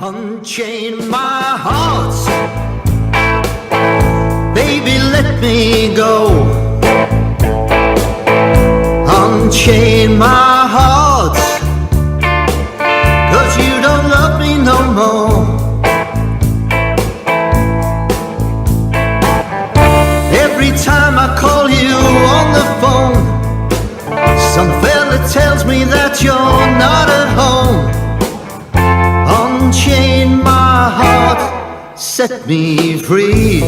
Unchain my heart, baby, let me go. Unchain my heart, 'cause you don't love me no more. Every time I call you on the phone, some fella tells me that you're not at home. Unchain my heart, set me free.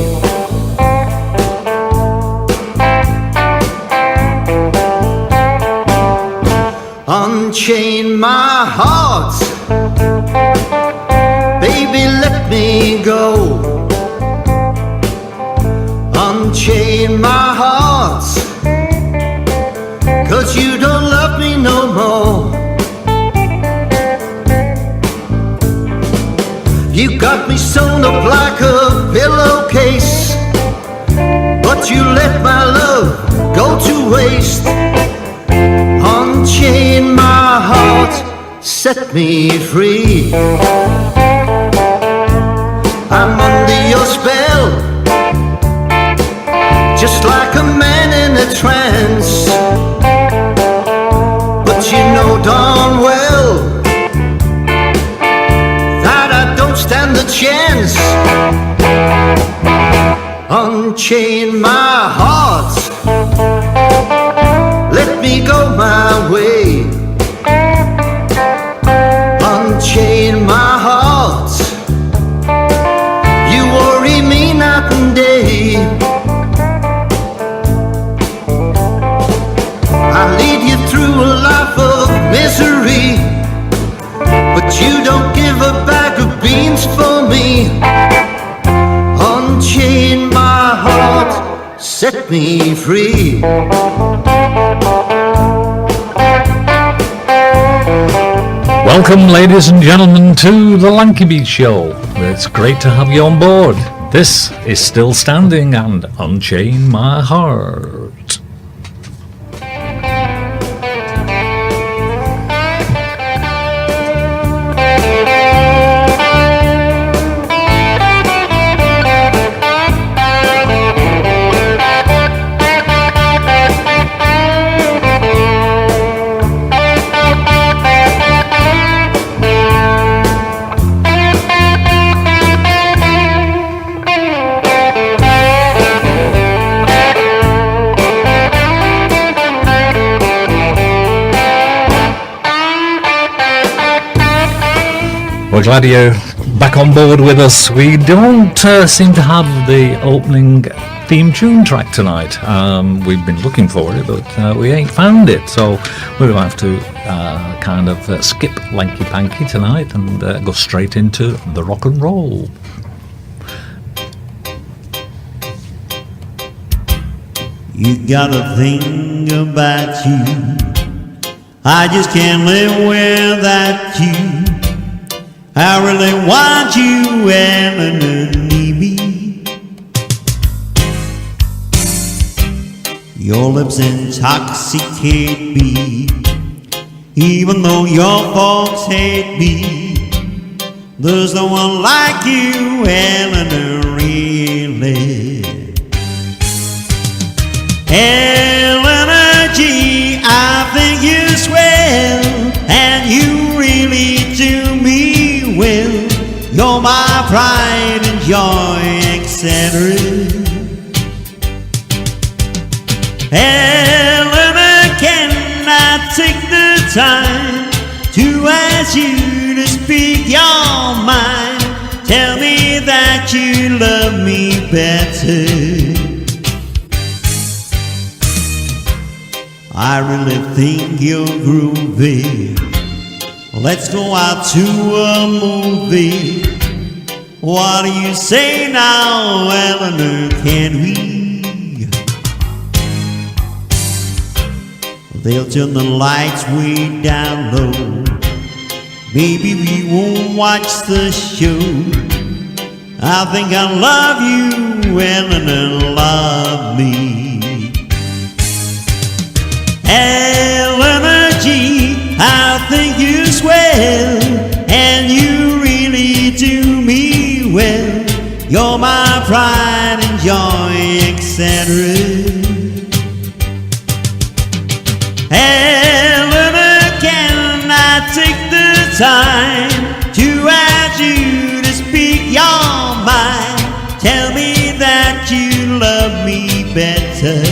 Unchain my heart, baby, let me go. Unchain my heart, 'cause you don't love me no more. You got me sewn up like a pillowcase, but you let my love go to waste. Unchain my heart, set me free. I'm under your spell, just like a man in a trance. But you know darn well that I don't stand a chance. Unchain my heart, let me go my way. Unchain my heart, you worry me night and day. I lead you through a life of misery, but you don't give a bag of beans for me. Unchain my heart, set me free. Welcome, ladies and gentlemen, to the Lanky Beach Show. It's great to have you on board. This is Still Standing and Unchain My Heart. We're glad you're back on board with us. We don't seem to have the opening theme tune track tonight. We've been looking for it, but we ain't found it. So we'll have to kind of skip Lanky Panky tonight and go straight into the rock and roll. You got a thing about you, I just can't live without you. I really want you, Eleanor, need me. Your lips intoxicate me, even though your folks hate me. There's no one like you, Eleanor, really. Eleanor G, I think you're swell, and you really do me well. You're my pride and joy, etc. Eleanor, can I take the time to ask you to speak your mind? Tell me that you love me better. I really think you're groovy. Let's go out to a movie. What do you say now, Eleanor, can we? They'll turn the lights way down low. Maybe we won't watch the show. I think I love you, Eleanor, love me. Eleanor G, I think you swell, and you really well. You're my pride and joy, etc. Eleanor, can I take the time to ask you to speak your mind? Tell me that you love me better.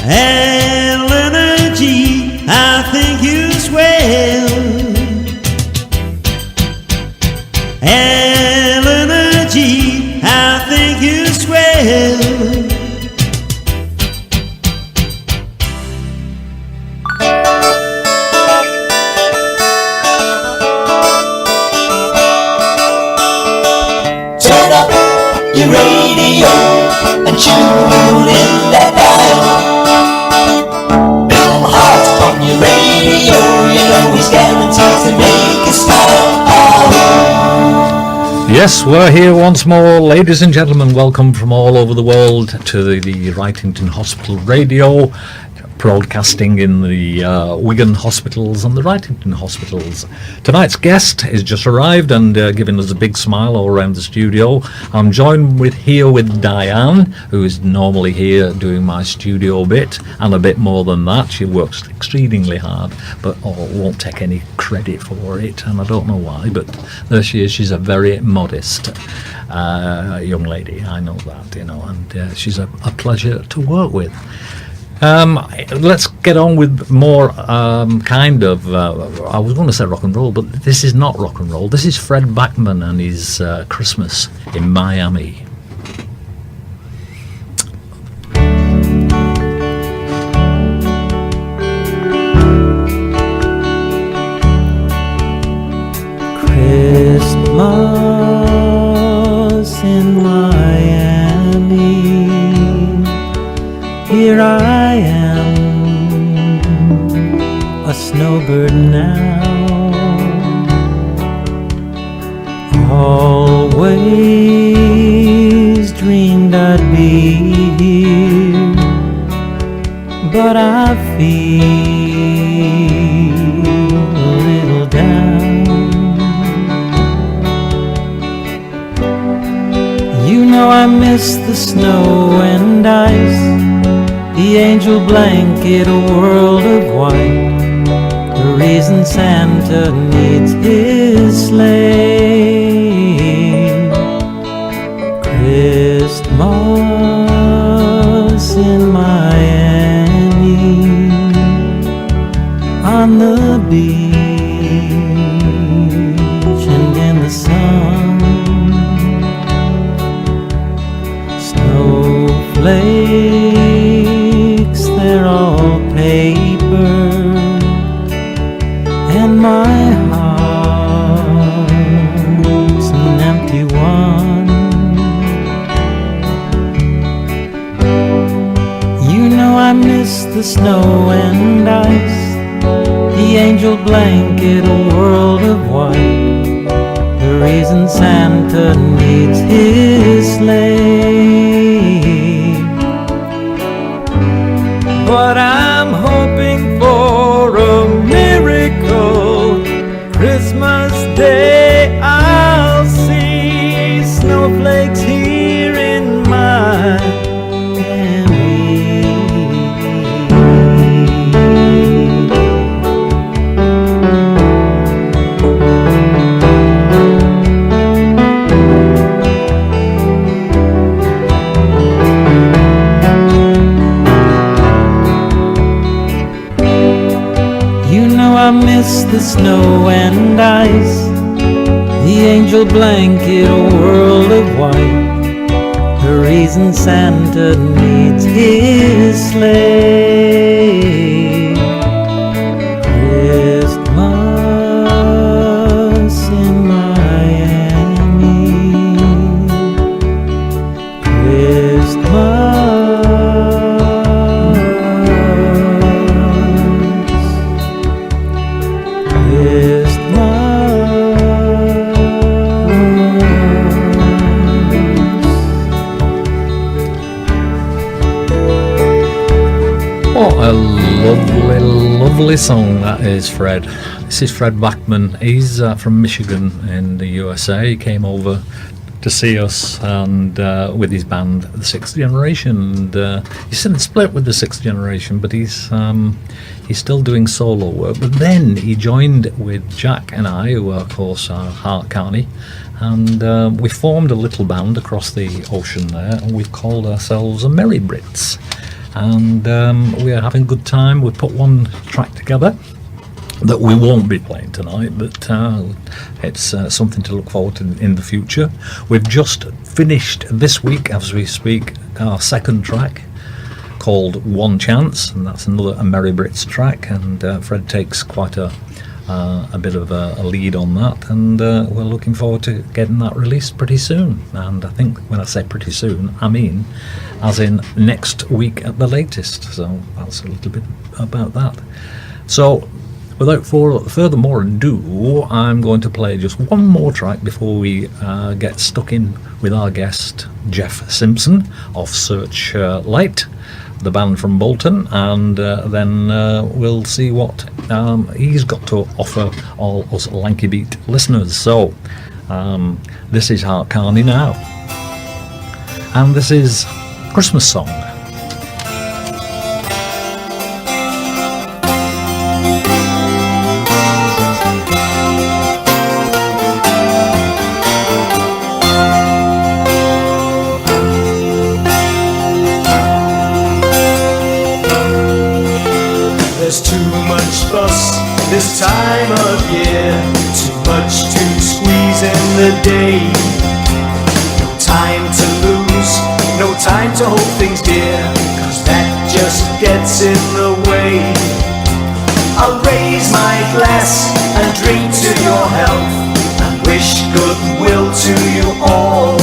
Eleanor G, I think you swell. Eleanor G, I think you swell. Turn up your radio and tune in that dial. Bill Hart on your radio, you know he's guaranteed to make you smile. Yes, we're here once more. Ladies and gentlemen, welcome from all over the world to the Wrightington Hospital Radio, broadcasting in the Wigan hospitals and the Wrightington hospitals. Tonight's guest has just arrived and giving us a big smile all around the studio. I'm joined here with Diane, who is normally here doing my studio bit and a bit more than that. She works exceedingly hard, but won't take any credit for it, and I don't know why, but there she is. She's a very modest young lady, I know that, you know, and she's a pleasure to work with. Let's get on with more kind of, I was going to say rock and roll, but this is not rock and roll. This is Fred Bachman and his Christmas in Miami. Christmas in Miami. Here I am, a snowbird now. Always dreamed I'd be here, but I feel a little down. You know I miss the snow and ice, the angel blanket, a world of white, the reason Santa needs his sleigh. Christmas in Miami, on the beach and in the sun, snowflakes, they're all paper, and my heart's an empty one. You know I miss the snow and ice, the angel blanket, a world of white, the reason Santa needs his sleigh. But I'm hoping for a miracle. Christmas Day I'll see snowflakes here in Miami. I miss the snow and ice, the angel blanket, a world of white, the reason Santa needs his sleigh. Christmas in Miami, Christmas. lovely song, that is, Fred. This is Fred Bachman. He's from Michigan in the USA. He came over to see us and with his band, The Sixth Generation. And he's since split with The Sixth Generation, but he's still doing solo work. But then he joined with Jack and I, who of course are Hart County, and we formed a little band across the ocean there, and we called ourselves the Merry Brits. And we are having a good time. We put one track together that we won't be playing tonight, but it's something to look forward to in the future. We've just finished this week, as we speak, our second track called One Chance, and that's another Merry Brits track, and Fred takes quite a bit of a lead on that, and we're looking forward to getting that released pretty soon. And I think when I say pretty soon, I mean as in next week at the latest. So that's a little bit about that. So without further more ado, I'm going to play just one more track before we get stuck in with our guest Geoff Simpson of Searchlight, the band from Bolton, and then we'll see what he's got to offer all us Lanky Beat listeners. So this is Hart County now, and this is Christmas Song. There's too much fuss this time of year, too much to squeeze in the day. No time to lose, no time to hold things dear, 'cause that just gets in the way. I'll raise my glass and drink to your health, and wish goodwill to you all.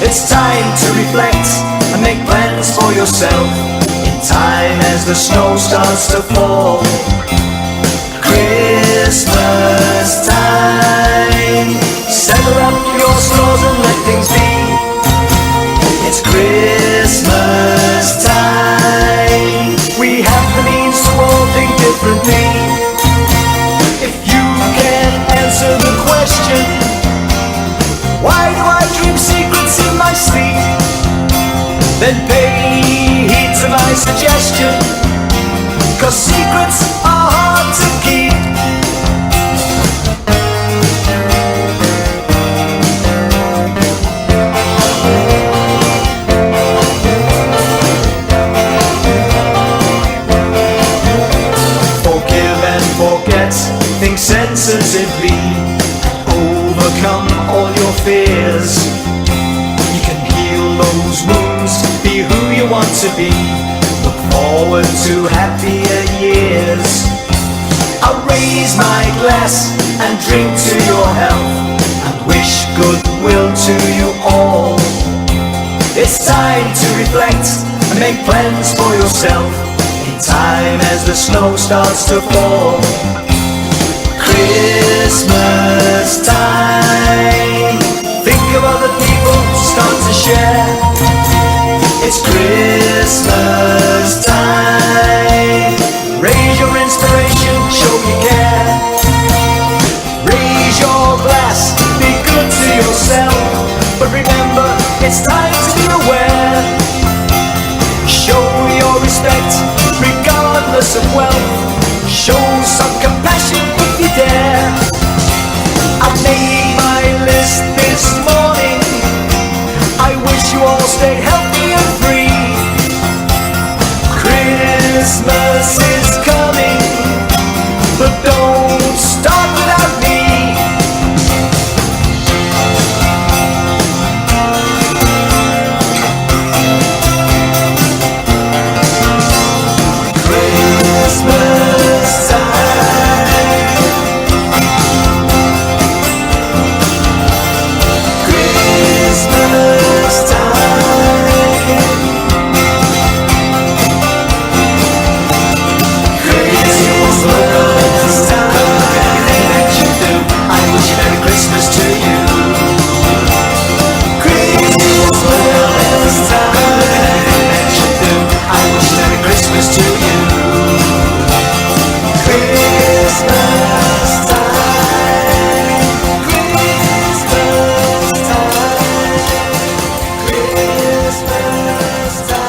It's time to reflect and make plans for yourself, time as the snow starts to fall. Christmas time, settle up your stores and let things be. It's Christmas time, we have the means to all think differently. If you can answer the question, why do I dream secrets in my sleep, then pay heed to my suggestion, 'cause secrets are hard to keep. Forgive and forget, think sensitively, overcome all your fears. You can heal those wounds, be who you want to be, look forward to happier years. I'll raise my glass and drink to your health, and wish goodwill to you all. It's time to reflect and make plans for yourself, in time as the snow starts to fall. Christmas time, think of other people, start to share. It's Christmas time, raise your inspiration, show you care. Raise your glass, be good to yourself, but remember, it's time to be aware. Show your respect, regardless of wealth, show some compassion if you dare. I made my list this morning, I wish you all stay healthy and free.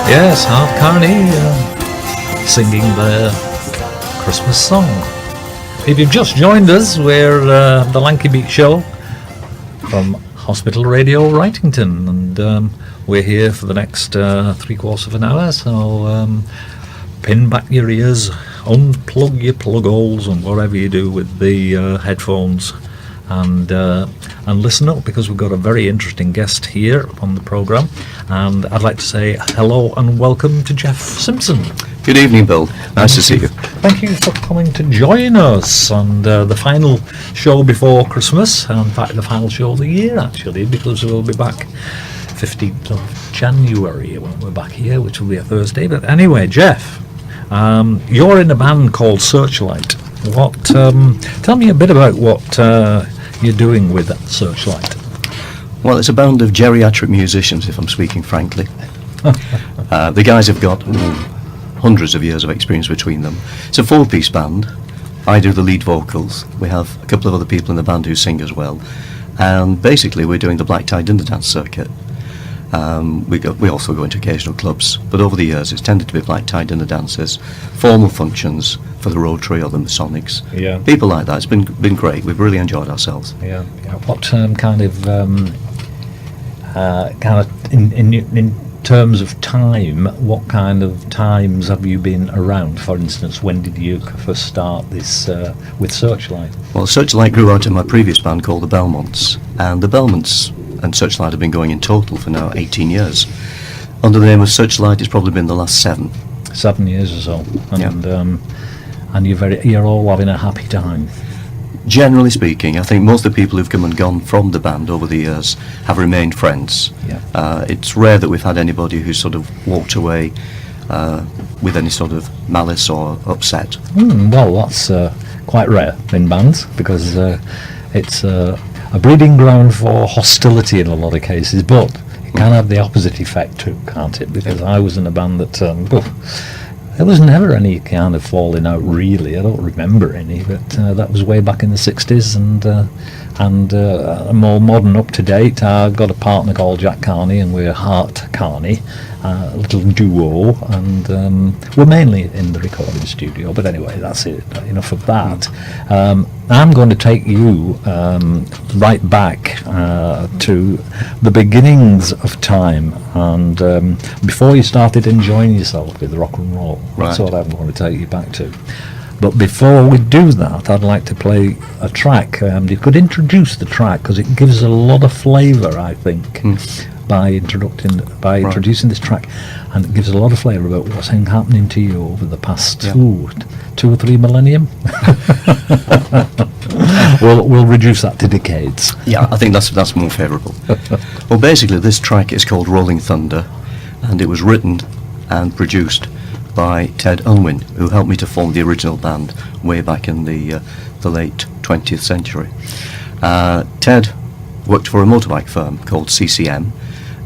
Yes, Hart Carney singing their Christmas song. If you've just joined us, we're the Lanky Beat Show from Hospital Radio Wrightington, and we're here for the next 3/4 of an hour, so pin back your ears, unplug your plug holes and whatever you do with the headphones, and listen up, because we've got a very interesting guest here on the programme. And I'd like to say hello and welcome to Geoff Simpson. Good evening, Bill. Nice to see you. Thank you for coming to join us on the final show before Christmas, and in fact the final show of the year actually, because we'll be back 15th of January when we're back here, which will be a Thursday. But anyway, Geoff, you're in a band called Searchlight. What? Tell me a bit about what you're doing with Searchlight. Well, it's a band of geriatric musicians, if I'm speaking frankly. The guys have got hundreds of years of experience between them. It's a 4-piece band. I do the lead vocals. We have a couple of other people in the band who sing as well. And basically we're doing the black tie dinner dance circuit. We also go into occasional clubs, but over the years it's tended to be black tie dinner dances, formal functions for the Rotary or the Masonics. Yeah. People like that. It's been great. We've really enjoyed ourselves. Yeah. What kind of in terms of time, what kind of times have you been around? For instance, when did you first start this with Searchlight? Well, Searchlight grew out of my previous band called the Belmonts, and the Belmonts and Searchlight have been going in total for now 18 years. Under the name of Searchlight, it's probably been the last 7. 7 years or so, and Yeah. And you're all having a happy time. Generally speaking, I think most of the people who've come and gone from the band over the years have remained friends. Yeah. It's rare that we've had anybody who sort of walked away with any sort of malice or upset. Well, that's quite rare in bands, because it's a breeding ground for hostility in a lot of cases, but it can have the opposite effect too, can't it? Because I was in a band that there was never any kind of falling out, really. I don't remember any, but that was way back in the 60s, and more modern, up to date. I've got a partner called Jack Carney, and we're Hart Carney, a little duo, and we're mainly in the recording studio. But anyway, that's it. Enough of that. I'm going to take you right back to the beginnings of time, and before you started enjoying yourself with rock and roll. That's Right. what I'm going to take you back to. But before we do that, I'd like to play a track. You could introduce the track, because it gives a lot of flavour, I think, by introducing this track, and it gives a lot of flavour about what's been happening to you over the past 2 or 3 millennium. We'll reduce that to decades. Yeah, I think that's more favourable. Well, basically, this track is called Rolling Thunder, and it was written and produced by Ted Unwin, who helped me to form the original band way back in the late 20th century. Ted worked for a motorbike firm called CCM,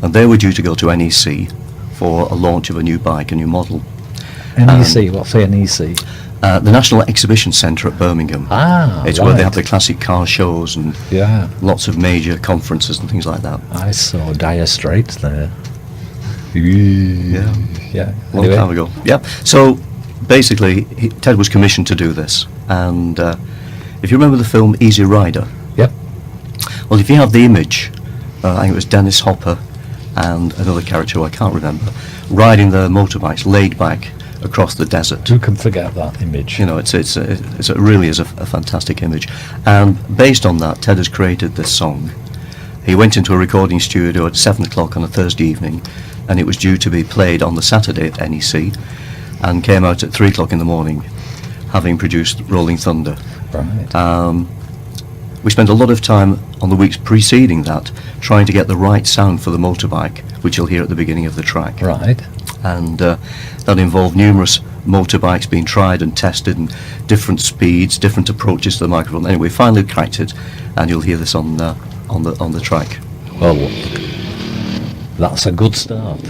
and they were due to go to NEC for a launch of a new bike, a new model. NEC, what's the NEC? The National Exhibition Centre at Birmingham. It's where they have the classic car shows and lots of major conferences and things like that. I saw Dire Straits there. Yeah, long time ago. Yeah. So basically, Ted was commissioned to do this, and if you remember the film Easy Rider. Yep. Well, if you have the image, I think it was Dennis Hopper and another character who I can't remember, riding their motorbikes laid back across the desert. Who can forget that image? You know, it really is a fantastic image, and based on that, Ted has created this song. He went into a recording studio at 7 o'clock on a Thursday evening, and it was due to be played on the Saturday at NEC, and came out at 3 o'clock in the morning, having produced Rolling Thunder. Right. We spent a lot of time on the weeks preceding that trying to get the right sound for the motorbike, which you'll hear at the beginning of the track. Right. And that involved numerous motorbikes being tried and tested, and different speeds, different approaches to the microphone. Anyway, finally cracked it, and you'll hear this on the track. Well, that's a good start.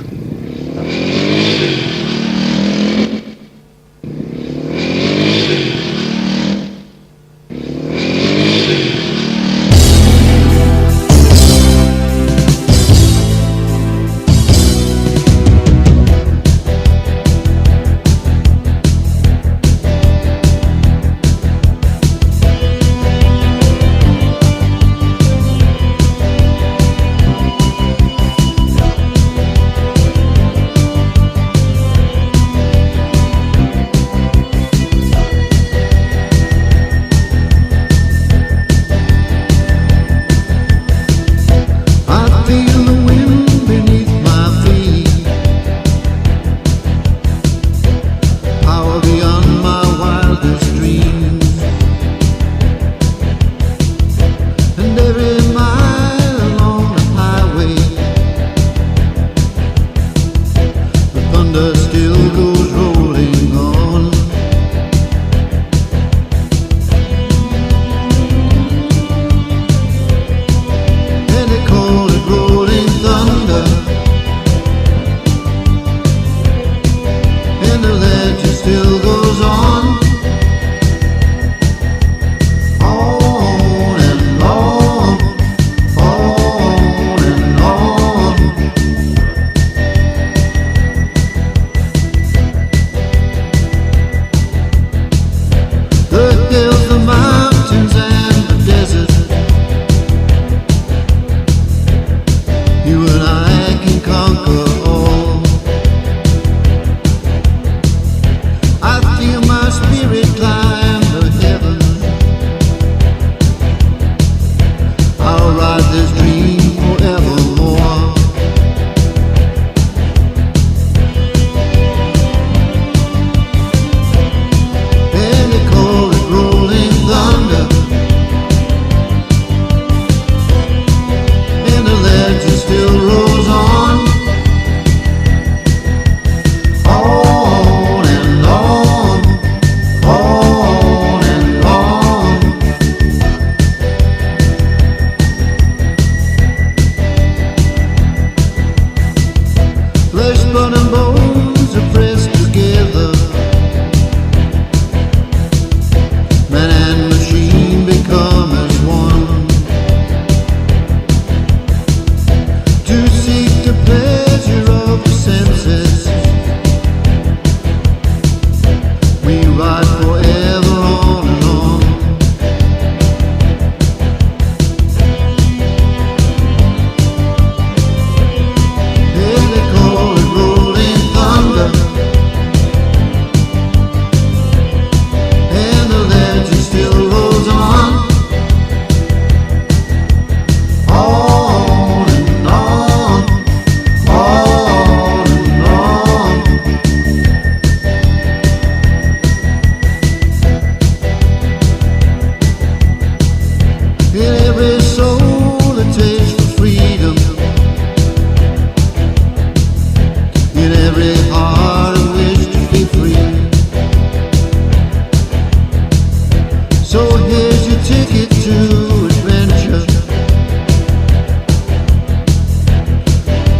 ticket to adventure.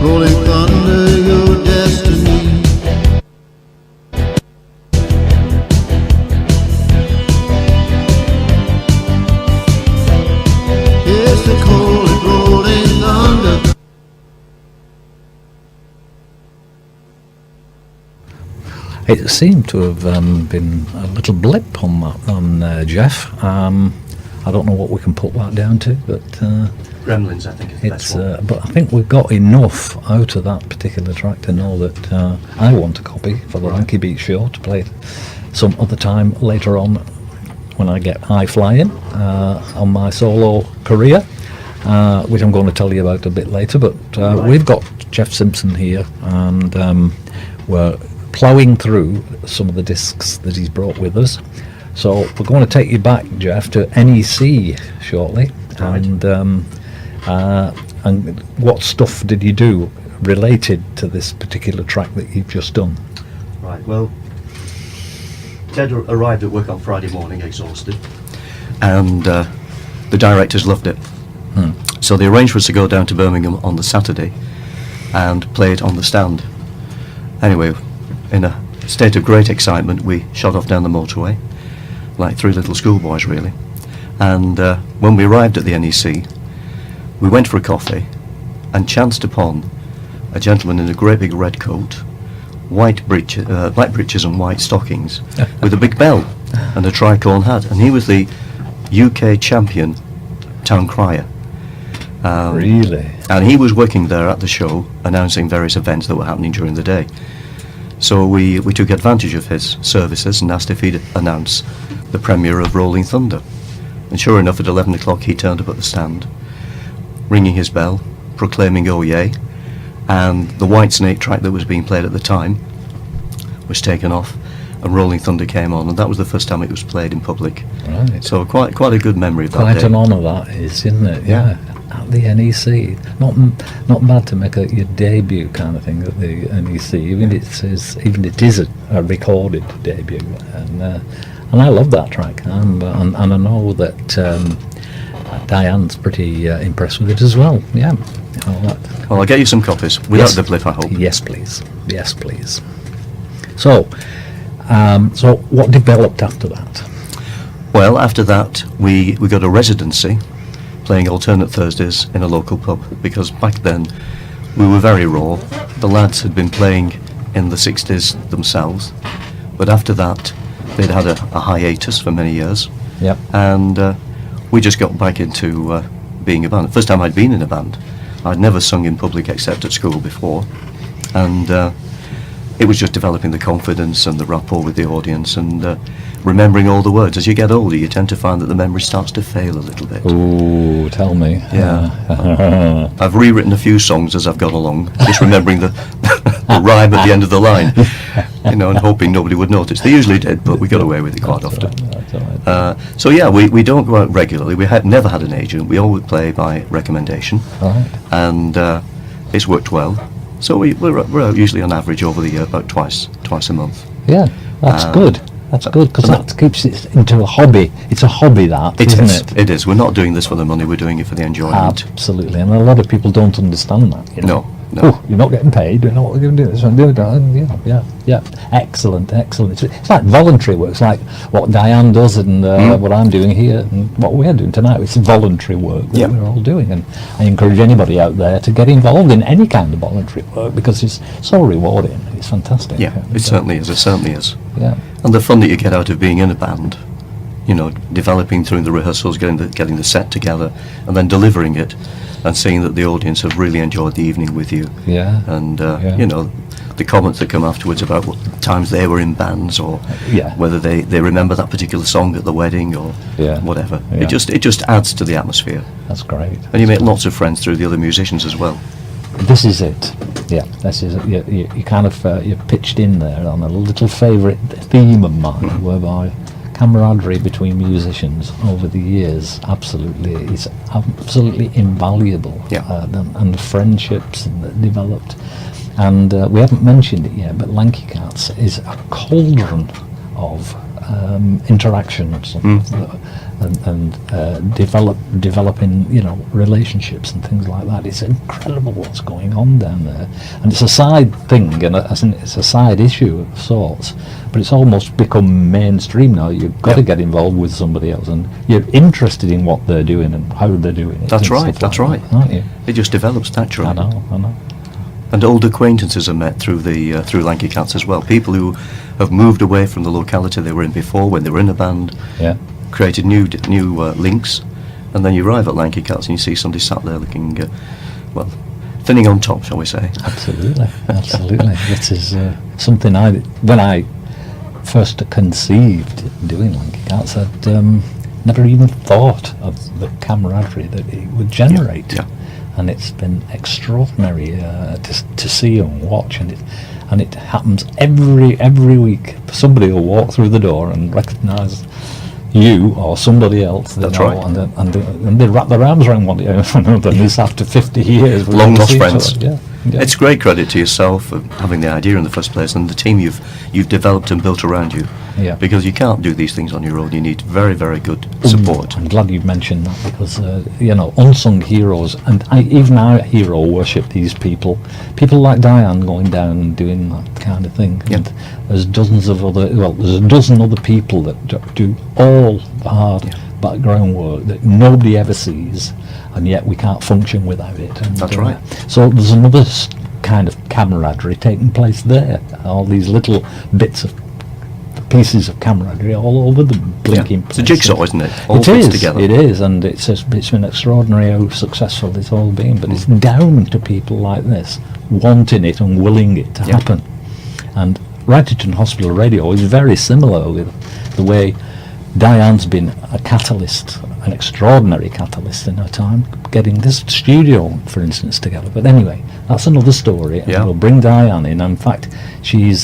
Rolling thunder, your destiny. Yes, they call it rolling thunder. It seemed to have been a little blip on that, Geoff. I don't know what we can put that down to, but Gremlins, I think, is the it's. best one. But I think we've got enough out of that particular track to know that I want a copy for the Lanky Beat show to play it some other time later on when I get high flying on my solo career, which I'm going to tell you about a bit later. But we've got Geoff Simpson here, and we're ploughing through some of the discs that he's brought with us. So we're going to take you back, Geoff, to NEC shortly. Right. And what stuff did you do related to this particular track that you've just done? Right, well, Ted arrived at work on Friday morning exhausted, and the directors loved it. So they arranged for us to go down to Birmingham on the Saturday and play it on the stand. Anyway, in a state of great excitement, we shot off down the motorway, like three little schoolboys really. And when we arrived at the NEC, we went for a coffee and chanced upon a gentleman in a great big red coat, black breeches and white stockings, with a big bell and a tricorn hat, and he was the UK champion town crier. Really? And he was working there at the show, announcing various events that were happening during the day. So we took advantage of his services and asked if he'd announce the premiere of Rolling Thunder. And sure enough, at 11 o'clock he turned up at the stand, ringing his bell, proclaiming "Oh yay," and the White Snake track that was being played at the time was taken off, and Rolling Thunder came on, and that was the first time it was played in public. Right. So quite a good memory of that Quite day. an honour that is, isn't it? Yeah. At the NEC, not bad to make your debut kind of thing at the NEC. Even it is a recorded debut, and I love that track, and I know that Diane's pretty impressed with it as well. Yeah. Well, I'll get you some copies without Yes. the blip, I hope. Yes, please. Yes, please. So what developed after that? Well, after that, we got a residency, playing alternate Thursdays in a local pub, because back then we were very raw. The lads had been playing in the 60s themselves, but after that they'd had a hiatus for many years. Yep. And we just got back into being a band. First time I'd been in a band. I'd never sung in public except at school before, and it was just developing the confidence and the rapport with the audience, and remembering all the words. As you get older, you tend to find that the memory starts to fail a little bit. Ooh, tell me. Yeah. I've rewritten a few songs as I've gone along, just remembering the rhyme at the end of the line, and hoping nobody would notice. They usually did, but we got away with it quite often. That's all right. So yeah, we don't go out regularly. We had never had an agent. We always play by recommendation, Right. and it's worked well. So we're out usually on average over the year about twice a month. Yeah, that's good. That's good, because that keeps it into a hobby. It's a hobby, that, isn't it? It is. We're not doing this for the money. We're doing it for the enjoyment. Absolutely, and a lot of people don't understand that. No. Oh, you're not getting paid. You're not going to do this and do that. And yeah. Excellent. It's like voluntary work. It's like what Diane does and what I'm doing here and what we're doing tonight. It's voluntary work that we're all doing, and I encourage anybody out there to get involved in any kind of voluntary work, because it's so rewarding. It's fantastic. Yeah, it certainly is. It certainly is. Yeah. And the fun that you get out of being in a band, developing through the rehearsals, getting the set together, and then delivering it, and seeing that the audience have really enjoyed the evening with you. Yeah. And the comments that come afterwards about what times they were in bands, or whether they remember that particular song at the wedding, or whatever. Yeah. It just adds to the atmosphere. That's great. And you make lots of friends through the other musicians as well. This is it. Yeah, this is it. You kind of you're pitched in there on a little favourite theme of mine, whereby camaraderie between musicians over the years is absolutely invaluable. And the friendships that developed. And we haven't mentioned it yet, but Lanky Cats is a cauldron of interactions and developing, relationships and things like that. It's incredible what's going on down there, and it's a side thing, and it's a side issue of sorts. But it's almost become mainstream now. You've got to get involved with somebody else, and you're interested in what they're doing and how they're doing it. That's right. That's right. That, aren't you? It just develops naturally. I know. And old acquaintances are met through the through Lanky Cats as well. People who have moved away from the locality they were in before when they were in a band, created new links, and then you arrive at Lanky Cats and you see somebody sat there looking, thinning on top, shall we say? Absolutely. This is something when I first conceived doing Lanky Cats, I'd never even thought of the camaraderie that it would generate. Yeah. And it's been extraordinary to see and watch, and it happens every week. Somebody will walk through the door and recognise you or somebody else. That's right. And they wrap their arms around one another. And this after 50 years. Long lost friends. Yeah. It's great credit to yourself for having the idea in the first place, and the team you've developed and built around you. Yeah. Because you can't do these things on your own. You need very, very good support. I'm glad you've mentioned that, because unsung heroes, and even I hero worship these people like Diane going down and doing that kind of thing. Yeah. And there's there's a dozen other people that do all the hard background work that nobody ever sees, and yet we can't function without it. And, That's right. So there's another kind of camaraderie taking place there. All these little bits of pieces of camaraderie all over the blinking place. It's a jigsaw, isn't it? All It fits is, together. it is, and it's been extraordinary how successful it's all been, but it's down to people like this wanting it and willing it to happen. And Wrightington Hospital Radio is very similar with the way Diane's been a catalyst, an extraordinary catalyst in her time, getting this studio, for instance, together. But anyway, that's another story, and we'll bring Diane in. In fact, she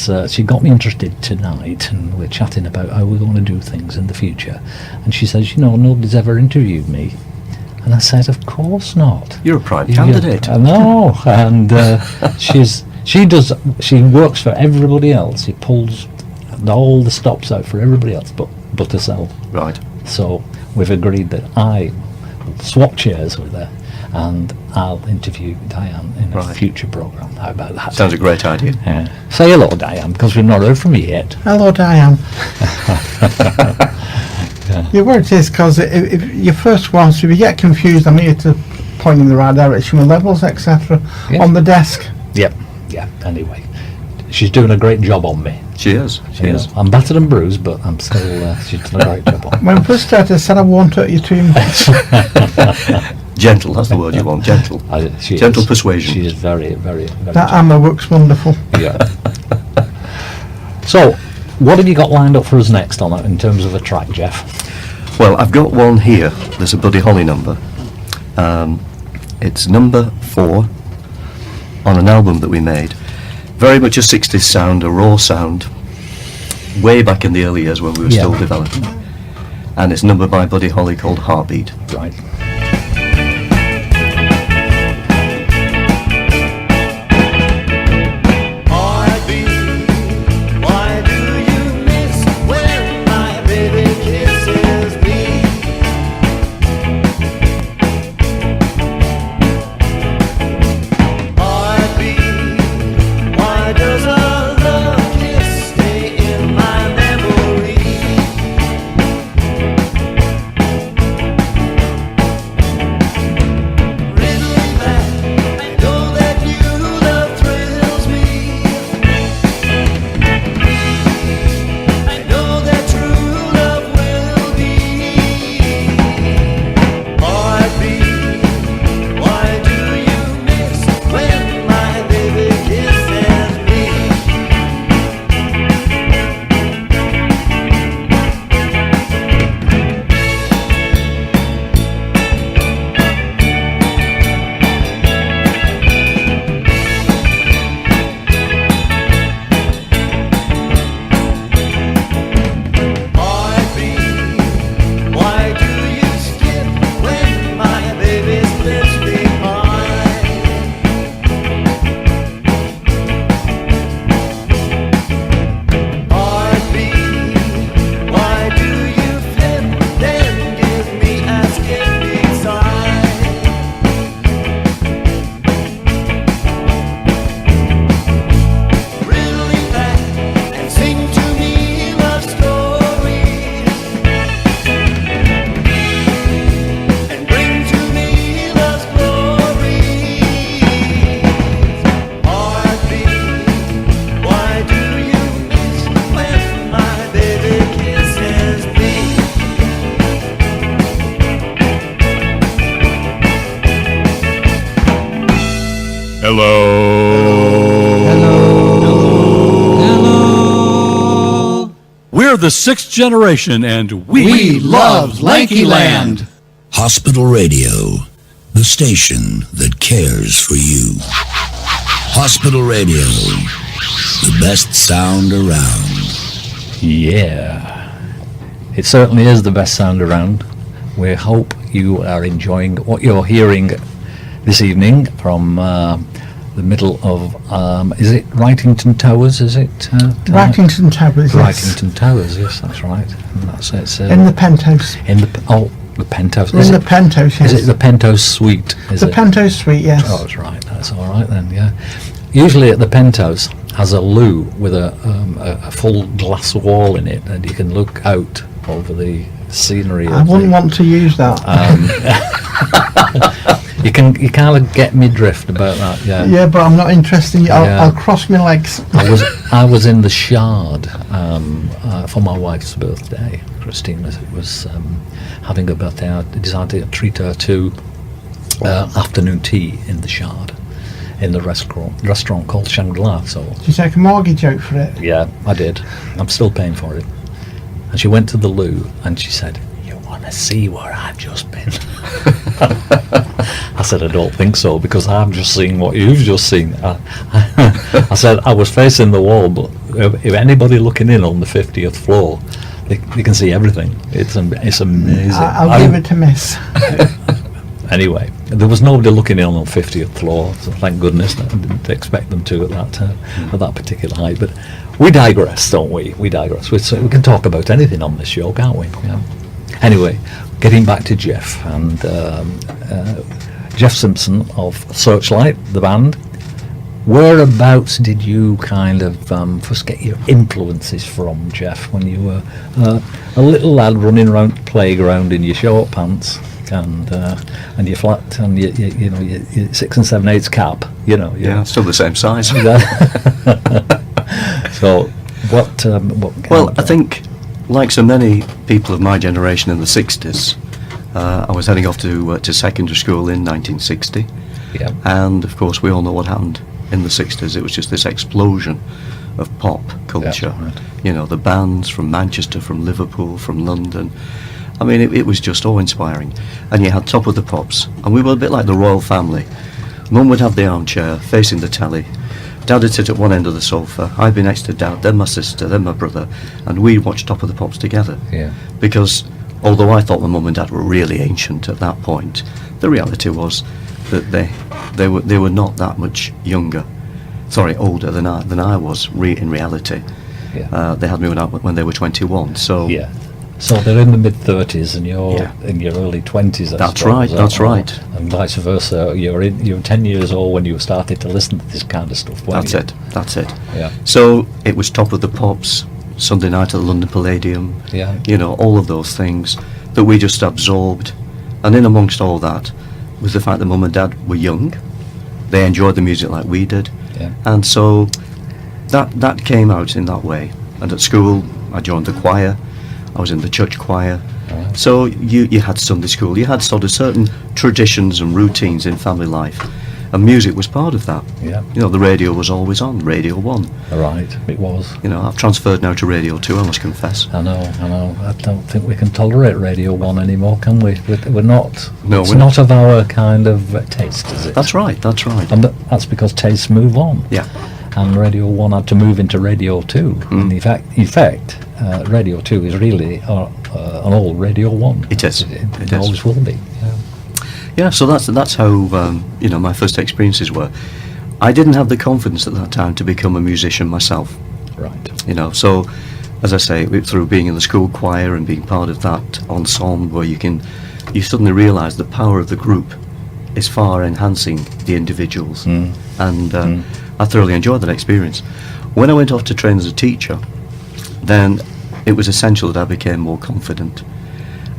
got me interested tonight, and we're chatting about how we're going to do things in the future. And she says, nobody's ever interviewed me. And I said, of course not. You're a prime candidate. I know. And she works for everybody else. She pulls all the stops out for everybody else but herself. Right. So we've agreed that I will swap chairs with her, and I'll interview Diane in a future programme. How about that? Sounds a great idea. Say hello, Diane, because we've not heard from you yet. Hello, Diane. Yeah, where it is, because if you first once, if you get confused, I'm here to point you in the right direction with levels, etc. on the desk. Yep. Yeah. Anyway, she's doing a great job on me. She is. She is. I'm battered and bruised, but I'm still. She's doing a great job on me. When we first started, I said I won't hurt you too much. Gentle, that's the word you want. Gentle. Gentle persuasion. She is very, very, very. That hammer works wonderful. Yeah. So, what have you got lined up for us next on that in terms of a track, Geoff? Well, I've got one here. There's a Buddy Holly number. It's number 4 on an album that we made. Very much a 60s sound, a raw sound, way back in the early years when we were still developing. And it's numbered by Buddy Holly called Heartbeat. Right. We're the sixth generation, and we love Lanky Land. Hospital Radio, the station that cares for you. Hospital Radio, the best sound around. Yeah, it certainly is the best sound around. We hope you are enjoying what you're hearing this evening from the middle of, is it Wrightington Towers, is it? Wrightington Towers, yes. Wrightington Towers, yes, that's right. And that's it. In the penthouse. The penthouse. In the penthouse, yes. Is it the penthouse suite? The penthouse suite, yes. Oh, that's right. That's all right then, yeah. Usually at the penthouse has a loo with a full glass wall in it, and you can look out over the scenery. I wouldn't want to use that. You kind of get me drift about that, yeah. Yeah, but I'm not interested. I'll cross my legs. I was in the Shard for my wife's birthday. Christine was having her birthday. I decided to treat her to afternoon tea in the Shard, in the restaurant called Shangri-La. So did you take a mortgage out for it? Yeah, I did. I'm still paying for it. And she went to the loo and she said, "You want to see where I've just been?" I said, "I don't think so, because I've just seen what you've just seen." I said, "I was facing the wall, but if anybody looking in on the 50th floor, they can see everything. It's amazing." I'll give it to Miss. Anyway, there was nobody looking in on the 50th floor, so thank goodness. I didn't expect them to at that particular height. But we digress, don't we? We digress. We can talk about anything on this show, can't we? Yeah. Anyway, getting back to Geoff and Geoff Simpson of Searchlight, the band. Whereabouts did you kind of first get your influences from, Geoff, when you were a little lad running around the playground in your short pants and your flat and your 6 and 7/8 cap, Yeah, still the same size. So what? Well, I think, like so many people of my generation in the 60s, I was heading off to secondary school in 1960. Yeah. And of course, we all know what happened in the 60s. It was just this explosion of pop culture. Right. The bands from Manchester, from Liverpool, from London. I mean, it was just awe-inspiring. And you had Top of the Pops, and we were a bit like the royal family. Mum would have the armchair facing the telly. Dad would sit at one end of the sofa. I'd be next to Dad, then my sister, then my brother, and we'd watch Top of the Pops together. Yeah. Because although I thought my mum and dad were really ancient at that point, the reality was that they were not that much older than I was in reality. Yeah. They had me when they were 21. So yeah. So they're in the mid-30s and you're in your early 20s. That's right. That's right. And vice versa. You're 10 years old when you started to listen to this kind of stuff. That's it. Yeah. So it was Top of the Pops, Sunday night at the London Palladium. Yeah. All of those things that we just absorbed. And in amongst all that was the fact that Mum and Dad were young. They enjoyed the music like we did. Yeah. And so that came out in that way. And at school, I joined the choir. I was in the church choir. Right. So you had Sunday school. You had sort of certain traditions and routines in family life. And music was part of that. Yeah. The radio was always on, Radio 1. Right, it was. I've transferred now to Radio 2, I must confess. I know. I don't think we can tolerate Radio 1 anymore, can we? We're not. No, it's we're not of our kind of taste, is it? That's right. And that's because tastes move on. Yeah. And Radio 1 had to move into Radio 2. And in fact, Radio 2 is really an old Radio 1. It is. It always will be. Yeah. Yeah, so that's how my first experiences were. I didn't have the confidence at that time to become a musician myself. Right. So as I say, through being in the school choir and being part of that ensemble where you suddenly realise the power of the group is far enhancing the individuals. And I thoroughly enjoyed that experience. When I went off to train as a teacher, then it was essential that I became more confident.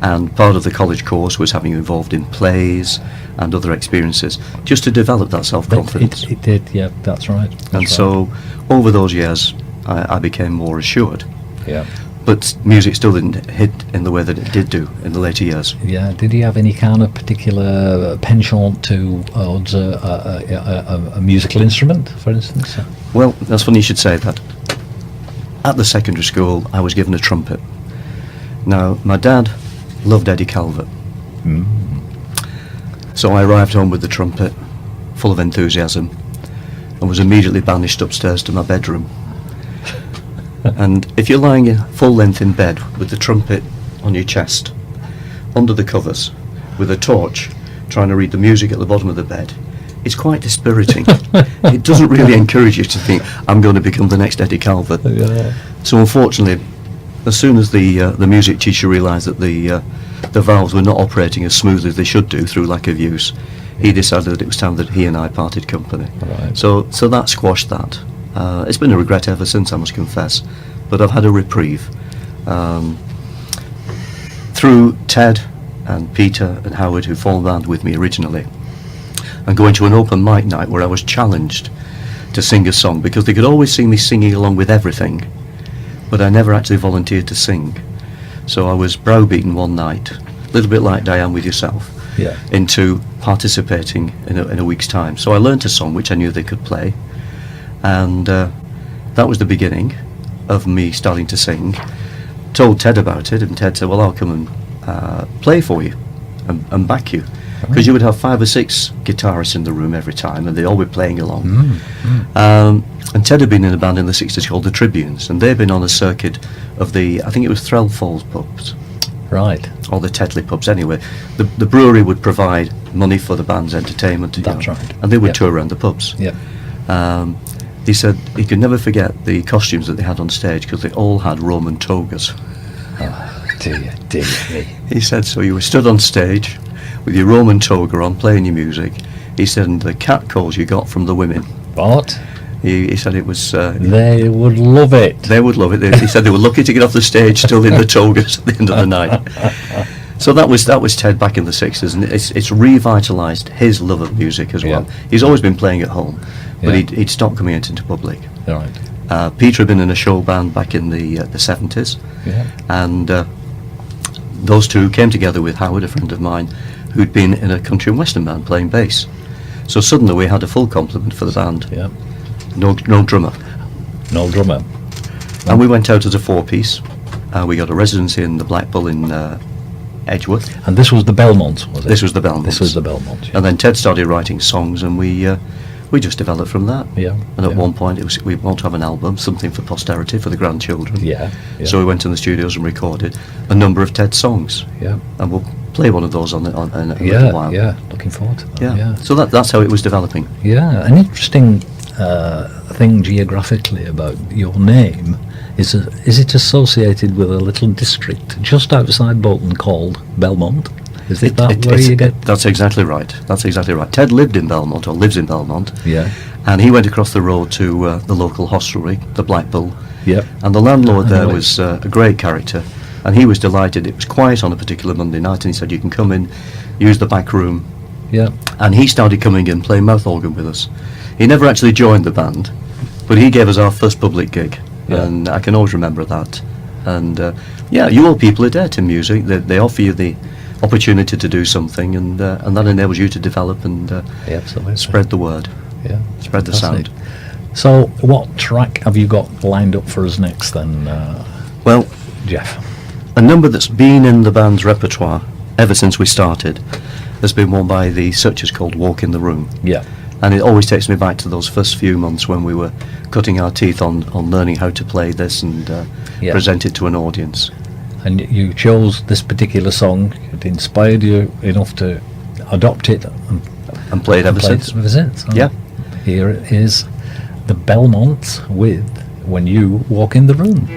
And part of the college course was having involved in plays and other experiences, just to develop that self-confidence. It did, yeah, that's right. So over those years, I became more assured. Yeah. but music still didn't hit in the way that it did do in the later years. Yeah. Did he have any kind of particular penchant towards a musical instrument, for instance? Well, that's funny you should say that. At the secondary school, I was given a trumpet. Now, my dad loved Eddie Calvert. So I arrived home with the trumpet, full of enthusiasm, and was immediately banished upstairs to my bedroom. And if you're lying full length in bed with the trumpet on your chest, under the covers, with a torch, trying to read the music at the bottom of the bed, it's quite dispiriting. It doesn't really encourage you to think, I'm going to become the next Eddie Calvert. Yeah. So unfortunately, as soon as the music teacher realised that the valves were not operating as smoothly as they should do through lack of use, he decided that it was time that he and I parted company. Right. So that squashed that. It's been a regret ever since, I must confess, but I've had a reprieve. Through Ted and Peter and Howard, who formed the band with me originally, and going to an open mic night where I was challenged to sing a song, because they could always see me singing along with everything, but I never actually volunteered to sing. So I was browbeaten one night, a little bit like Diane with yourself, into participating in a week's time. So I learnt a song which I knew they could play, and that was the beginning of me starting to sing. Told Ted about it, and Ted said, well, I'll come and play for you and back you, because you would have 5 or 6 guitarists in the room every time, and they'd all be playing along. And Ted had been in a band in the 60s called the Tribunes, and they'd been on a circuit of the, I think it was Threll Falls pubs. Right. Or the Tetley pubs, anyway. The brewery would provide money for the band's entertainment. That's right. And they would tour around the pubs. He said he could never forget the costumes that they had on stage, because they all had Roman togas. Oh, dear me. He said, so you were stood on stage with your Roman toga on, playing your music. He said, and the catcalls you got from the women. What? He said it was... they would love it. They would love it. He said they were lucky to get off the stage still in the togas at the end of the night. So that was Ted back in the 60s, and it's revitalised his love of music as well. He's always been playing at home, but he'd stopped coming out into public. Right. Peter had been in a show band back in the 70s, and those two came together with Howard, a friend of mine, who'd been in a country and western band playing bass. So suddenly we had a full complement for the band. Yeah. No drummer. No drummer. And we went out as a 4-piece. We got a residency in the Black Bull in Edgeworth. And this was the Belmont, was it? This was the Belmont. This was the Belmont. Yeah. And then Ted started writing songs, and we just developed from that. Yeah. And at one point, we want to have an album, something for posterity, for the grandchildren. Yeah. So we went in the studios and recorded a number of Ted songs. Yeah. And we'll play one of those in a little while. Yeah. Looking forward to that. Yeah. So that's how it was developing. Yeah. An interesting thing geographically about your name is it associated with a little district just outside Bolton called Belmont? Is it that where you get? That's exactly right. That's exactly right. Ted lived in Belmont, or lives in Belmont. Yeah. And he went across the road to the local hostelry, the Black Bull. Yeah. And the landlord there was a great character, and he was delighted. It was quiet on a particular Monday night, and he said, you can come in, use the back room. Yeah. And he started coming in, playing mouth organ with us. He never actually joined the band, but he gave us our first public gig. Yeah. And I can always remember that. And you all people are dead in music. They offer you the opportunity to do something, and that enables you to develop and spread the word. Yeah, spread the sound. So, what track have you got lined up for us next, then? Well, Geoff, a number that's been in the band's repertoire ever since we started has been one by the Searchers called "Walk in the Room." Yeah. And it always takes me back to those first few months when we were cutting our teeth on learning how to play this and present it to an audience. And you chose this particular song. It inspired you enough to adopt it and play it ever since. So yeah. Here it is, the Belmonts with "When You Walk in the Room."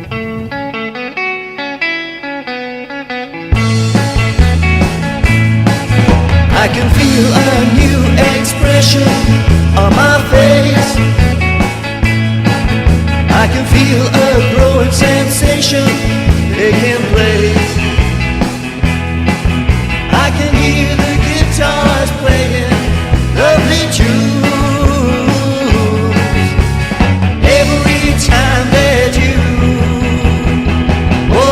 I can feel a new expression on my face. I can feel a growing sensation taking place. I can hear the guitars playing lovely tunes every time that you walk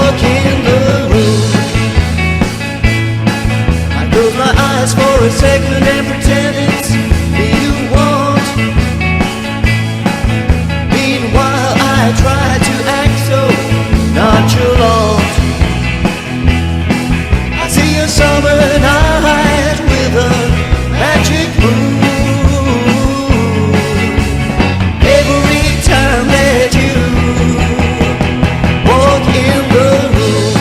Close my eyes for a second and pretend it's me you want. Meanwhile I try to act so nonchalant. I see a summer night with a magic moon. Every time that you walk in the room,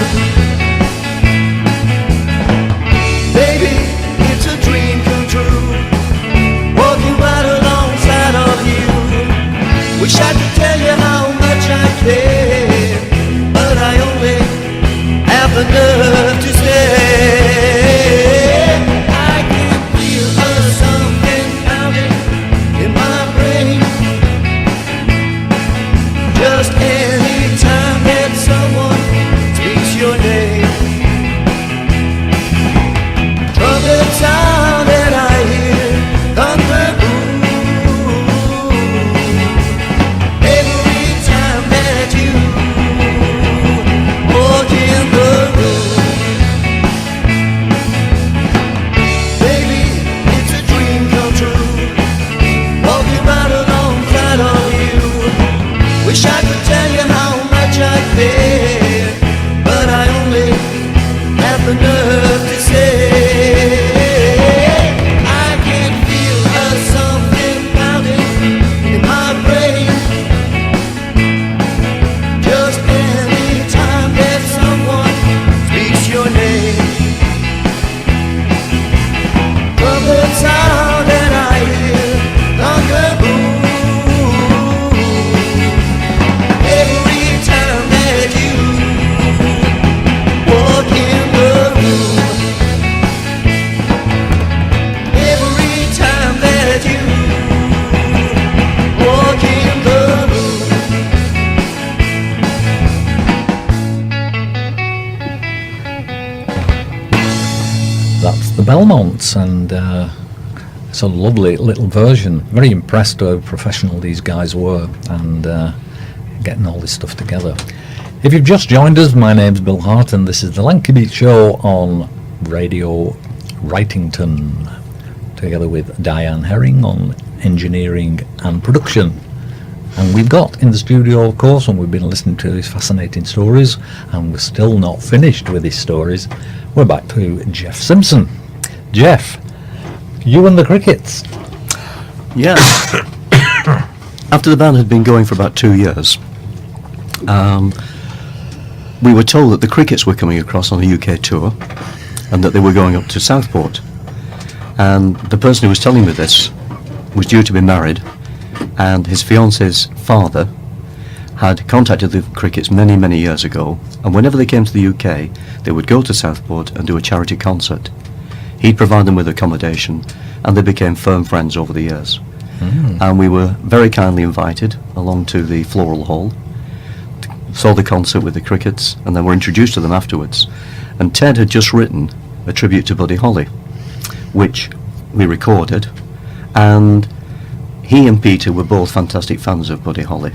baby, it's a dream come true. Walking right alongside of you. Wish I could tell you how much I care, but I only have the nerve to stay. I can feel something pounding in my brain. Just any time that someone speaks your name. Trumpet sound and I hear thunder boom. Every time that you walk in the room, baby, it's a dream come true. Walking right alongside of you. Wish I could tell you how much I care, but I only have the nerve to say. I can feel something pounding in my brain. Just any time that someone speaks your name. Trumpet sound and I hear thunder boom. Every time that you walk in the room. Every time that you walk in the room. That's the Belmonts, and it's a lovely little version. Very impressed how professional these guys were, and getting all this stuff together. If you've just joined us, my name's Bill Hart, and this is the Lanky Beat Show on Radio Wrightington, together with Diane Herring on engineering and production. And we've got in the studio, of course, and we've been listening to these fascinating stories, and we're still not finished with these stories. We're back to Geoff Simpson. Geoff, you and the Crickets. Yeah. After the band had been going for about 2 years, we were told that the Crickets were coming across on a UK tour and that they were going up to Southport. And the person who was telling me this was due to be married, and his fiance's father had contacted the Crickets many, many years ago, and whenever they came to the UK, they would go to Southport and do a charity concert. He'd provide them with accommodation, and they became firm friends over the years. And we were very kindly invited along to the Floral Hall, saw the concert with the Crickets, and then were introduced to them afterwards. And Ted had just written a tribute to Buddy Holly, which we recorded, and he and Peter were both fantastic fans of Buddy Holly.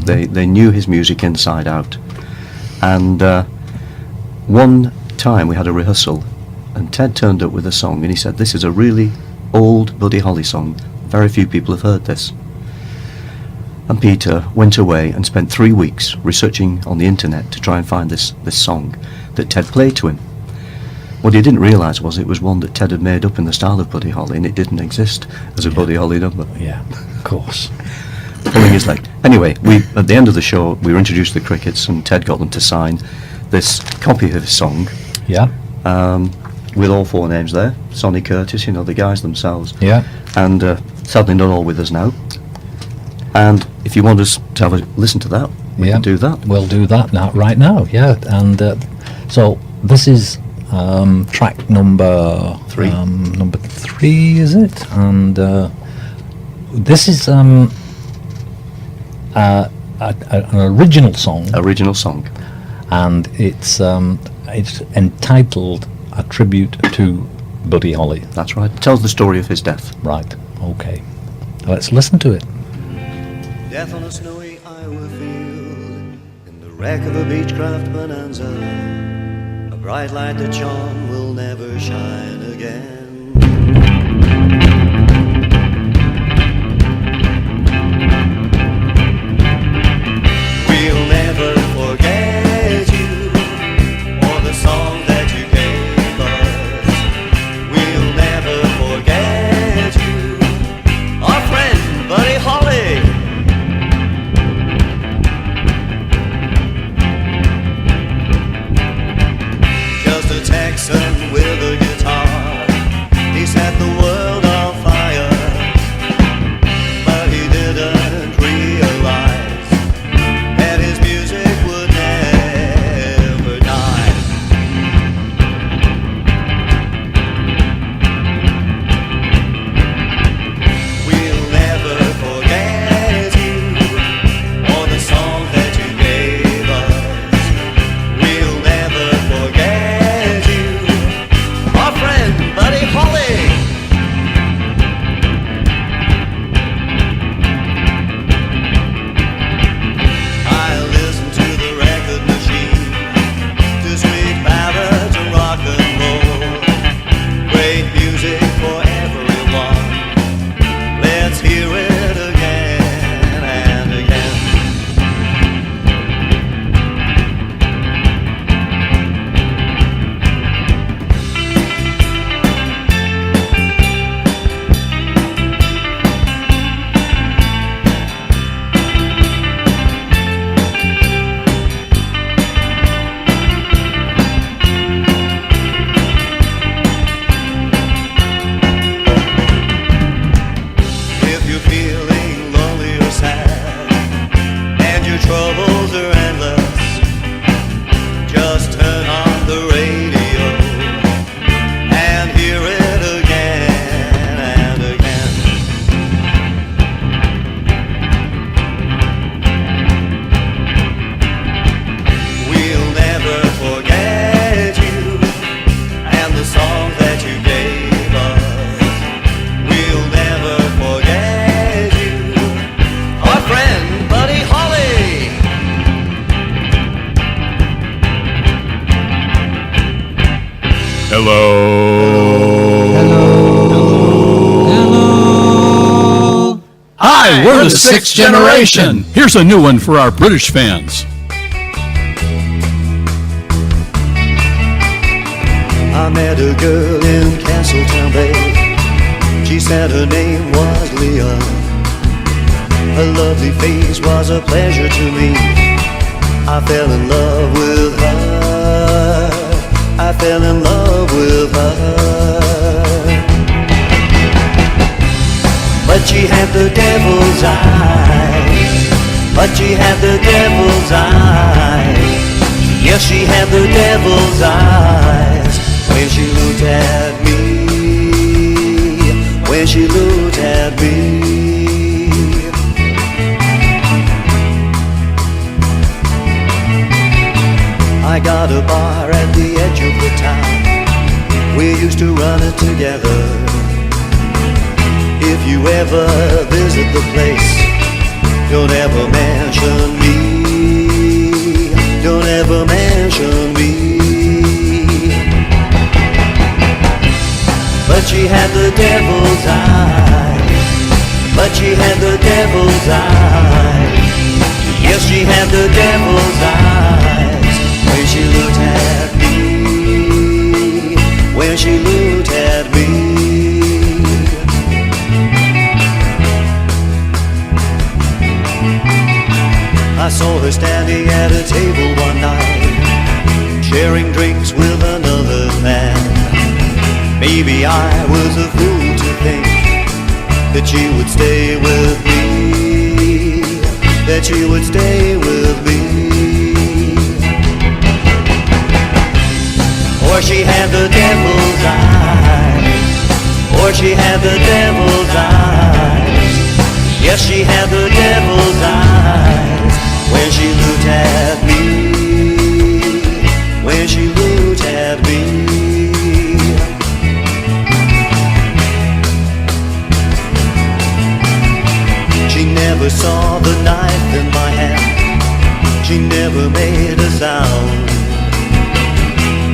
They knew his music inside out. And one time we had a rehearsal, and Ted turned up with a song, and he said, "This is a really old Buddy Holly song. Very few people have heard this." And Peter went away and spent 3 weeks researching on the internet to try and find this song that Ted played to him. What he didn't realise was it was one that Ted had made up in the style of Buddy Holly, and it didn't exist as a Buddy Holly number. Yeah, of course. Pulling his leg. Anyway, at the end of the show, we were introduced to the Crickets, and Ted got them to sign this copy of his song. Yeah. With all 4 names there. Sonny Curtis, the guys themselves. Yeah. And sadly not all with us now. And if you want us to have a listen to that, we can do that. We'll do that now, right now, yeah. And so this is track number 3. Number 3, is it? And this is an original song. Original song. And it's entitled A Tribute to Buddy Holly. That's right. It tells the story of his death. Right. Okay. Let's listen to it. Death on a snowy Iowa field, in the wreck of a Beechcraft Bonanza, a bright light that shone will never shine again. man with a guitar. He set the world on fire, but he didn't realize that his music would never die. We'll never forget you or the song that you gave us. We'll never forget you, our friend Buddy Holly. I listen to the record machine, to sweet ballads and rock and roll. Great music for everyone. Let's hear it again and again. If you're feeling lonely or sad and your troubles are endless, just turn on the radio and hear it again and again. We'll never forget you and the song that you gave us. We'll never forget you, our friend Buddy Holly. Hello. Hi, we're the sixth generation. Here's a new one for our British fans. I met a girl in Castletown Bay. She said her name was Leah. Her lovely face was a pleasure to me. I fell in love with her. I fell in love with her. But she had the devil's eyes. But she had the devil's eyes. Yes, she had the devil's eyes. When she looked at me, when she looked at me. I got a bar at the edge of the town. We used to run it together. If you ever visit the place, don't ever mention me. Don't ever mention me. But she had the devil's eyes. But she had the devil's eyes. Yes, she had the devil's eyes. When she looked at me. When she looked at me. I saw her standing at a table one night, sharing drinks with another man. Maybe I was a fool to think that she would stay with me, that she would stay with me. Or she had the devil's eyes, or she had the devil's eyes. Yes, she had the devil's eyes. When she looked at me, when she looked at me. She never saw the knife in my hand. She never made a sound.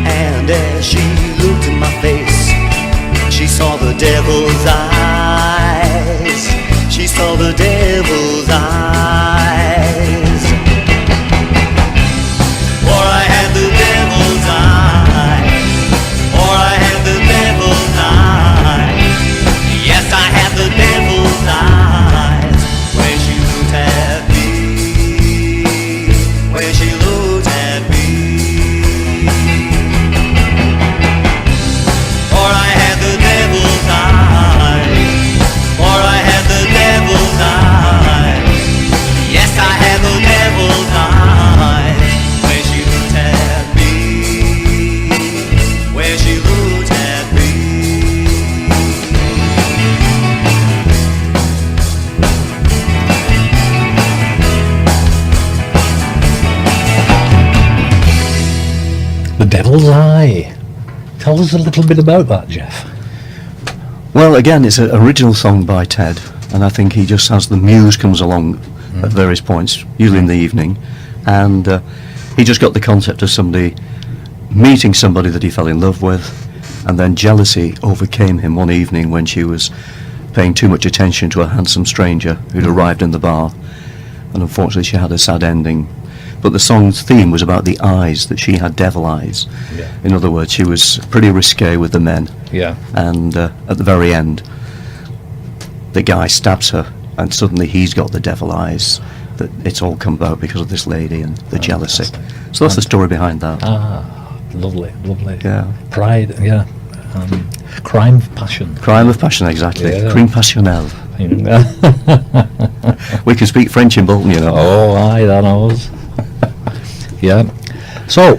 And as she looked in my face, she saw the devil's eyes. She saw the devil's eyes. us a little bit about that, Geoff. Well, again, it's an original song by Ted, and I think he just has the muse comes along at various points, usually in the evening, and he just got the concept of somebody meeting somebody that he fell in love with, and then jealousy overcame him one evening when she was paying too much attention to a handsome stranger who'd arrived in the bar, and unfortunately she had a sad ending. But the song's theme was about the eyes, that she had devil eyes. Yeah. In other words, she was pretty risque with the men. Yeah. And at the very end, the guy stabs her, and suddenly he's got the devil eyes. That it's all come about because of this lady and the jealousy. So that's the story behind that. Ah, lovely. Yeah. Pride, yeah. Crime of passion. Crime of passion, exactly. Yeah. Crime passionnel. We can speak French in Bolton, you know. Oh, aye, that knows. Yeah. So,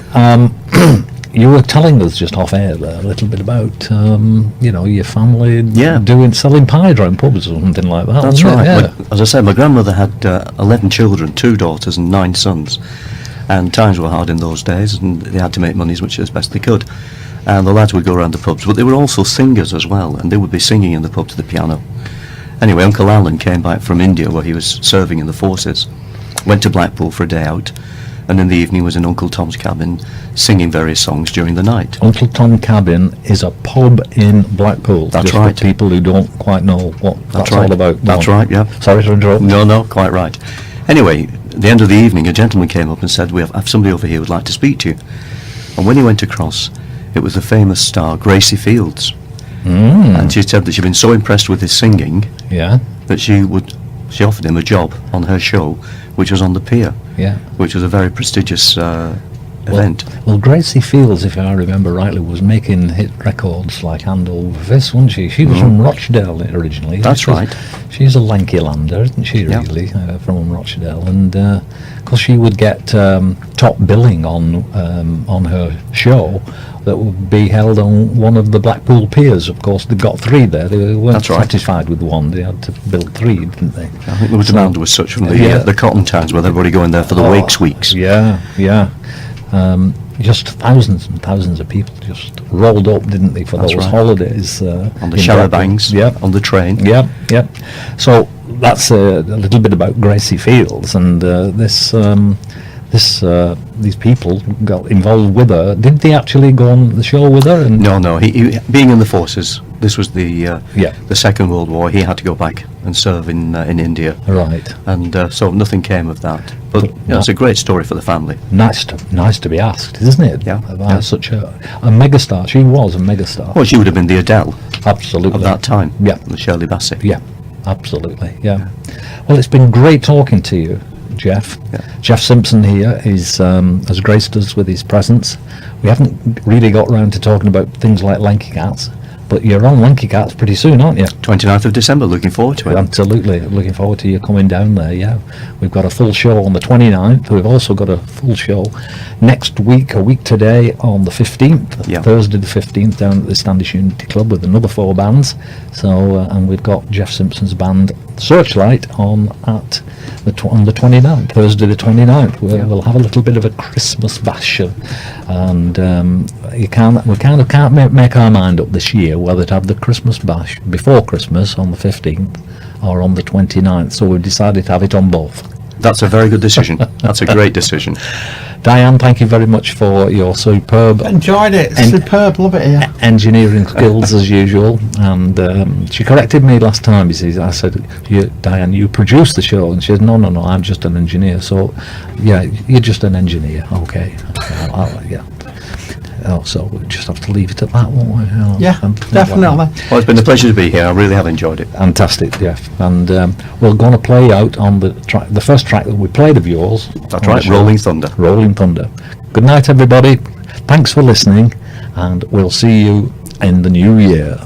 you were telling us just off air there a little bit about, your family selling pies around pubs or something like that. That's right. Yeah. As I said, my grandmother had 11 children, 2 daughters and 9 sons. And times were hard in those days, and they had to make money as much as best they could. And the lads would go around the pubs, but they were also singers as well, and they would be singing in the pub to the piano. Anyway, Uncle Alan came back from India, where he was serving in the forces, went to Blackpool for a day out, and in the evening was in Uncle Tom's cabin singing various songs during the night. Uncle Tom Cabin is a pub in Blackpool. That's just right. For people who don't quite know what that's all about. That's right, yeah. Sorry to interrupt. No, quite right. Anyway, at the end of the evening, a gentleman came up and said, "We have somebody over here who'd like to speak to you." And when he went across, it was the famous star Gracie Fields. And she said that she'd been so impressed with his singing that she offered him a job on her show, which was on the pier, which was a very prestigious event. Well, Gracie Fields, if I remember rightly, was making hit records like Hand Over Fist, wasn't she? She was from Rochdale originally. That's right. She's a Lanky lander, isn't she, really, from Rochdale? And because she would get top billing on her show that would be held on one of the Blackpool piers. Of course, they've got 3 there. They weren't satisfied with one. They had to build 3, didn't they? I think the demand was such from the cotton towns, with everybody going there for the wakes weeks. Yeah. Just thousands and thousands of people just rolled up, didn't they, for those holidays? On the shower banks, on the train. Yeah. So that's a little bit about Gracie Fields, and these people got involved with her. Did they actually go on the show with her? No. He being in the forces, this was the Second World War. He had to go back and serve in India. Right. And so nothing came of that. But it's a great story for the family. Nice to be asked, isn't it? About such a megastar. She was a megastar. Well, she would have been the Adele. Absolutely. Of that time. Yeah. The Shirley Bassey. Yeah. Absolutely. Yeah. Well, it's been great talking to you, Geoff. Geoff Simpson here has graced us with his presence. We haven't really got round to talking about things like Lanky Cats, but you're on Lanky Cats pretty soon, aren't you? 29th of December, looking forward to it. Absolutely, looking forward to you coming down there, yeah. We've got a full show on the 29th. We've also got a full show next week, a week today, on the 15th, Thursday the 15th, down at the Standish Unity Club with another 4 bands. So, and we've got Geoff Simpson's band Searchlight on the 29th, Thursday the 29th. We'll have a little bit of a Christmas bash, and we kind of can't make our mind up this year whether to have the Christmas bash before Christmas on the 15th or on the 29th. So we've decided to have it on both. That's a very good decision. That's a great decision. Diane, thank you very much for your superb... Enjoyed it. Superb. Love it here. Engineering skills as usual. And she corrected me last time. I said, Diane, you produce the show. And she said, no, I'm just an engineer. So, yeah, you're just an engineer. Okay. Yeah. So we just have to leave it at that, won't we? Definitely. Well, it's been a pleasure to be here. I really have enjoyed it. Fantastic, Geoff. And we're going to play out on the first track that we played of yours. That's right, Rolling Thunder. Rolling Thunder. Good night, everybody. Thanks for listening, and we'll see you in the new year.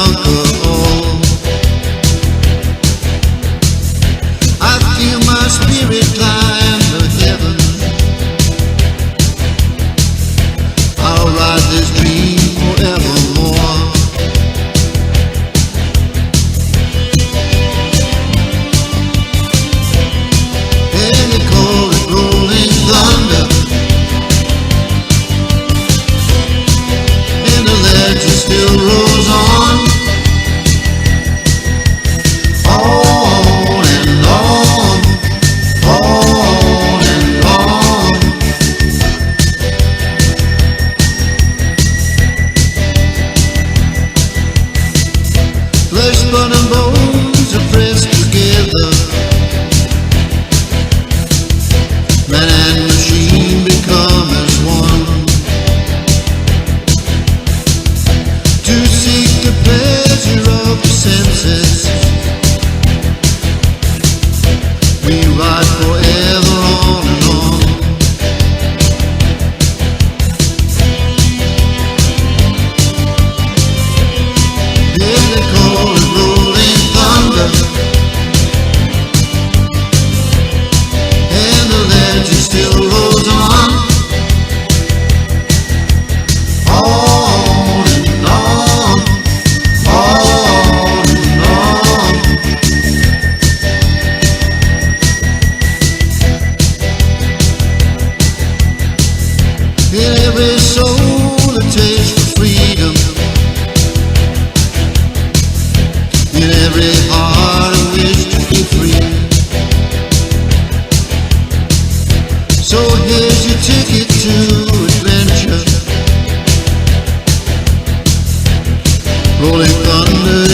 alcohol. I feel my spirit climb to heaven. I'll ride this dream forevermore. And they call it rolling thunder, and the legend still rolls on. On and on, on and on. Flesh, blood and bones are pressed together. Man and machine become as one, to seek the pleasure of the senses. We ride forever on and on. Yeah, they call it rolling thunder, and the legend still rolls on. On and on, on and on. In every soul a taste for freedom, in every heart a wish to be free. So here's your ticket to adventure. Rolling thunder